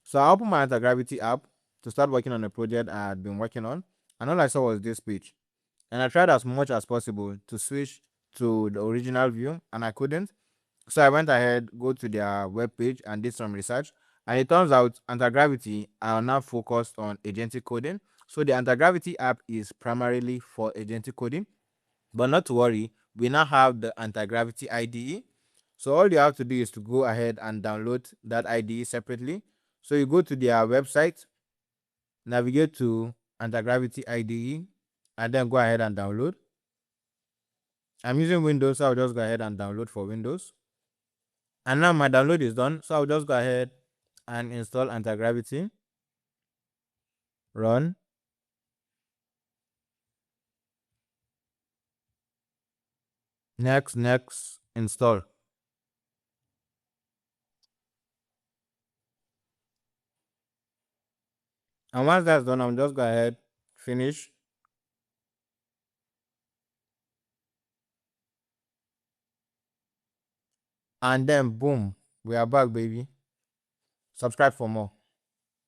So I opened my Antigravity app to start working on a project I had been working on, and all I saw was this page. And I tried as much as possible to switch to the original view, and I couldn't. So I went ahead, go to their webpage and did some research. And it turns out Antigravity are now focused on agentic coding. So the Antigravity app is primarily for agentic coding. But not to worry, we now have the Antigravity IDE. So all you have to do is to go ahead and download that IDE separately. So you go to their website, navigate to Antigravity IDE, and then go ahead and download. I'm using Windows, so I'll just go ahead and download for Windows. And now my download is done, so I'll just go ahead and install Antigravity. Run. Next, install. And once that's done, I'll just go ahead, finish. And then boom, we are back, baby. Subscribe for more.